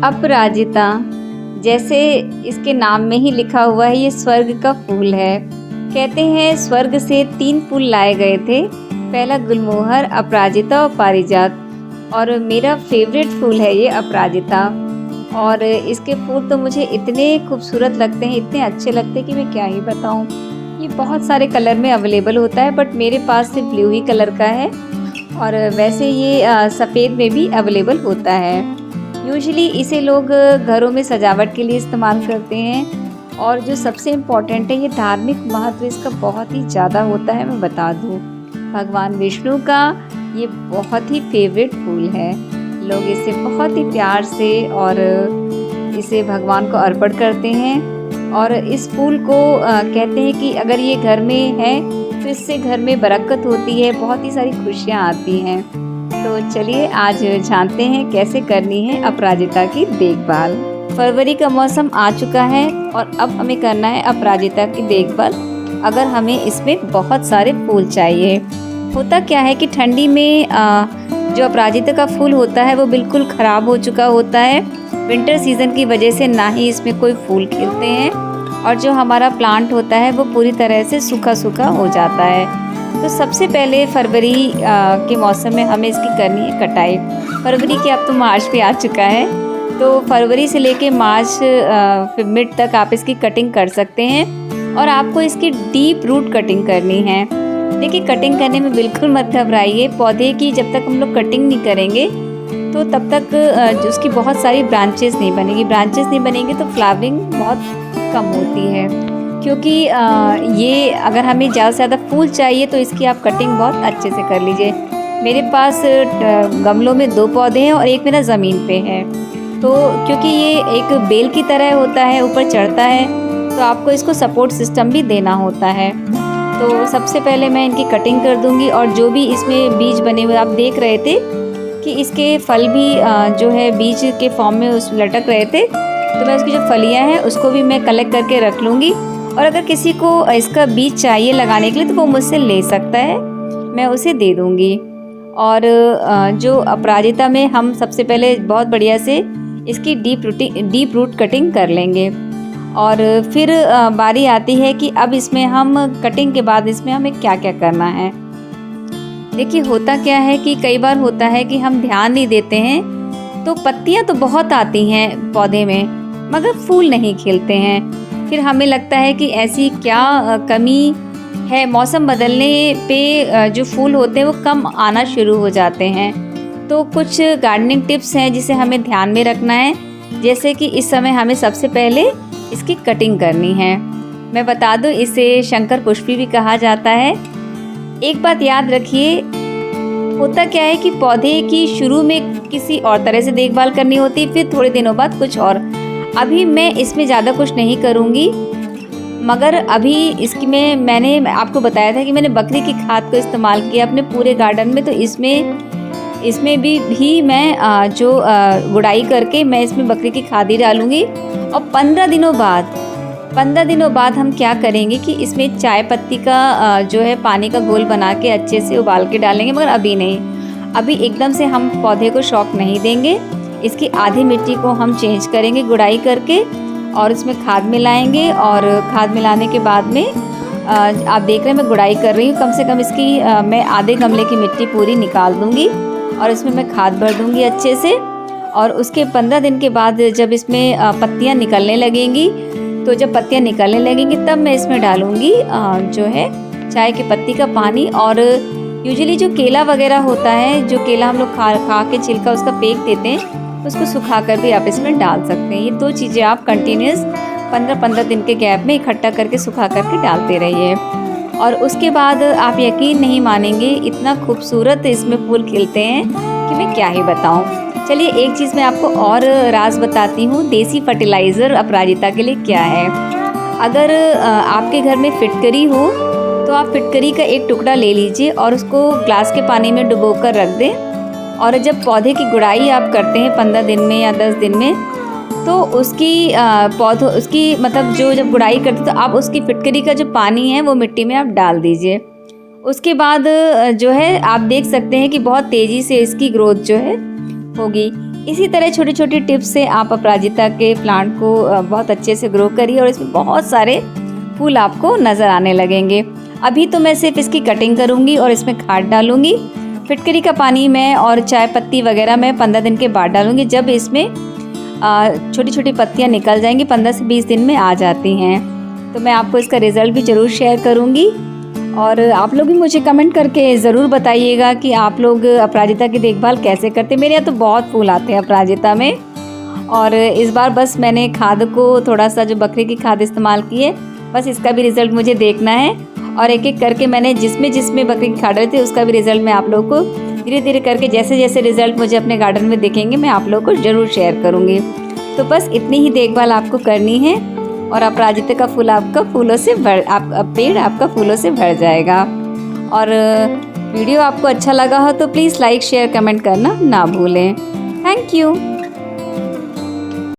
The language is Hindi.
अपराजिता, जैसे इसके नाम में ही लिखा हुआ है, ये स्वर्ग का फूल है। कहते हैं स्वर्ग से 3 फूल लाए गए थे, पहला गुलमोहर, अपराजिता और पारिजात। और मेरा फेवरेट फूल है ये अपराजिता। और इसके फूल तो मुझे इतने खूबसूरत लगते हैं, इतने अच्छे लगते हैं कि मैं क्या ही बताऊं। ये बहुत सारे कलर में अवेलेबल होता है, बट मेरे पास सिर्फ ब्लू ही कलर का है। और वैसे ये सफ़ेद में भी अवेलेबल होता है। यूजुअली इसे लोग घरों में सजावट के लिए इस्तेमाल करते हैं। और जो सबसे इम्पॉर्टेंट है, ये धार्मिक महत्व इसका बहुत ही ज़्यादा होता है। मैं बता दूँ, भगवान विष्णु का ये बहुत ही फेवरेट फूल है। लोग इसे बहुत ही प्यार से और इसे भगवान को अर्पण करते हैं। और इस फूल को कहते हैं कि अगर ये घर में है तो इससे घर में बरकत होती है, बहुत ही सारी खुशियाँ आती हैं। तो चलिए आज जानते हैं कैसे करनी है अपराजिता की देखभाल। फरवरी का मौसम आ चुका है और अब हमें करना है अपराजिता की देखभाल। अगर हमें इसमें बहुत सारे फूल चाहिए। होता क्या है कि ठंडी में जो अपराजिता का फूल होता है वो बिल्कुल ख़राब हो चुका होता है। विंटर सीज़न की वजह से ना ही इसमें कोई फूल खिलते हैं और जो हमारा प्लांट होता है वो पूरी तरह से सूखा सूखा हो जाता है। तो सबसे पहले फरवरी के मौसम में हमें इसकी करनी है कटाई। फरवरी के अब तो मार्च भी आ चुका है, तो फरवरी से लेके मार्च मिड तक आप इसकी कटिंग कर सकते हैं। और आपको इसकी डीप रूट कटिंग करनी है। देखिए, कटिंग करने में बिल्कुल मत घबराइए। पौधे की जब तक हम लोग कटिंग नहीं करेंगे तो तब तक उसकी बहुत सारी ब्रांचेस नहीं बनेगी। ब्रांचेस नहीं बनेंगे तो फ्लावरिंग बहुत कम होती है। क्योंकि ये अगर हमें ज़्यादा से ज़्यादा फूल चाहिए तो इसकी आप कटिंग बहुत अच्छे से कर लीजिए। मेरे पास गमलों में 2 पौधे हैं और एक मेरा ज़मीन पे है। तो क्योंकि ये एक बेल की तरह होता है, ऊपर चढ़ता है, तो आपको इसको सपोर्ट सिस्टम भी देना होता है। तो सबसे पहले मैं इनकी कटिंग कर दूंगी। और जो भी इसमें बीज बने हुए आप देख रहे थे कि इसके फल भी जो है बीज के फॉर्म में उस लटक रहे थे, तो मैं उसकी जो फलियां हैं उसको भी मैं कलेक्ट करके रख लूँगी। और अगर किसी को इसका बीज चाहिए लगाने के लिए तो वो मुझसे ले सकता है, मैं उसे दे दूँगी। और जो अपराजिता में हम सबसे पहले बहुत बढ़िया से इसकी डीप रूट कटिंग कर लेंगे। और फिर बारी आती है कि अब इसमें हम कटिंग के बाद इसमें हमें क्या क्या करना है। देखिए, होता क्या है कि कई बार होता है कि हम ध्यान नहीं देते हैं तो पत्तियां तो बहुत आती हैं पौधे में, मगर फूल नहीं खिलते हैं। फिर हमें लगता है कि ऐसी क्या कमी है। मौसम बदलने पे जो फूल होते हैं वो कम आना शुरू हो जाते हैं। तो कुछ गार्डनिंग टिप्स हैं जिसे हमें ध्यान में रखना है। जैसे कि इस समय हमें सबसे पहले इसकी कटिंग करनी है। मैं बता दूं, इसे शंकर पुष्पी भी कहा जाता है। एक बात याद रखिए, होता क्या है कि पौधे की शुरू में किसी और तरह से देखभाल करनी होती है, फिर थोड़े दिनों बाद कुछ और। अभी मैं इसमें ज़्यादा कुछ नहीं करूँगी, मगर अभी इसकी मैंने आपको बताया था कि मैंने बकरी की खाद को इस्तेमाल किया अपने पूरे गार्डन में। तो इसमें भी मैं जो गुड़ाई करके मैं इसमें बकरी की खाद ही डालूँगी। और 15 दिनों बाद हम क्या करेंगे कि इसमें चाय पत्ती का जो है पानी का घोल बना के अच्छे से उबाल के डालेंगे, मगर अभी नहीं। अभी एकदम से हम पौधे को शॉक नहीं देंगे। इसकी आधी मिट्टी को हम चेंज करेंगे गुड़ाई करके और इसमें खाद मिलाएंगे। और खाद मिलाने के बाद में आप देख रहे हैं मैं गुड़ाई कर रही हूँ। कम से कम इसकी मैं आधे गमले की मिट्टी पूरी निकाल दूँगी और इसमें मैं खाद भर दूँगी अच्छे से। और उसके 15 दिन के बाद जब इसमें पत्तियाँ निकलने लगेंगी, तो जब पत्तियाँ निकलने लगेंगी तब मैं इसमें डालूँगी जो है चाय की पत्ती का पानी। और यूजुअली जो केला वगैरह होता है, जो केला हम लोग खा के छिलका उसका फेंक देते हैं, उसको सुखा कर भी आप इसमें डाल सकते हैं। ये 2 चीज़ें आप कंटिन्यूस 15-15 दिन के गैप में इकट्ठा करके सुखा करके डालते रहिए। और उसके बाद आप यकीन नहीं मानेंगे, इतना खूबसूरत इसमें फूल खिलते हैं कि मैं क्या ही बताऊँ। चलिए, एक चीज़ मैं आपको और राज बताती हूँ। देसी फर्टिलाइज़र अपराजिता के लिए क्या है। अगर आपके घर में फिटकरी हो तो आप फिटकरी का एक टुकड़ा ले लीजिए और उसको ग्लास के पानी में डुबो कर रख दें। और जब पौधे की गुड़ाई आप करते हैं 15 दिन में या 10 दिन में, तो उसकी मतलब जब गुड़ाई करते हैं तो आप उसकी फिटकरी का जो पानी है वो मिट्टी में आप डाल दीजिए। उसके बाद जो है आप देख सकते हैं कि बहुत तेज़ी से इसकी ग्रोथ जो है होगी। इसी तरह छोटी छोटी टिप्स से आप अपराजिता के प्लांट को बहुत अच्छे से ग्रो करिए और इसमें बहुत सारे फूल आपको नज़र आने लगेंगे। अभी तो मैं सिर्फ इसकी कटिंग करूँगी और इसमें खाद डालूँगी। फिटकरी का पानी मैं और चाय पत्ती वगैरह मैं 15 दिन के बाद डालूँगी। जब इसमें छोटी छोटी पत्तियाँ निकल जाएंगी, 15 से 20 दिन में आ जाती हैं, तो मैं आपको इसका रिज़ल्ट भी ज़रूर शेयर करूँगी। और आप लोग भी मुझे कमेंट करके ज़रूर बताइएगा कि आप लोग अपराजिता की देखभाल कैसे करते हैं। मेरे यहाँ तो बहुत फूल आते हैं अपराजिता में। और इस बार बस मैंने खाद को थोड़ा सा जो बकरी की खाद इस्तेमाल की है, बस इसका भी रिज़ल्ट मुझे देखना है। और एक एक करके मैंने जिसमें बकरी की खाद डाली थी उसका भी रिज़ल्ट मैं आप लोगों को धीरे धीरे करके जैसे जैसे रिज़ल्ट मुझे अपने गार्डन में दिखेंगे मैं आप लोगों को ज़रूर शेयर करूँगी। तो बस इतनी ही देखभाल आपको करनी है और अपराजिता का फूल आपका पेड़ आपका फूलों से भर जाएगा। और वीडियो आपको अच्छा लगा हो तो प्लीज़ लाइक शेयर कमेंट करना ना भूलें। Thank you.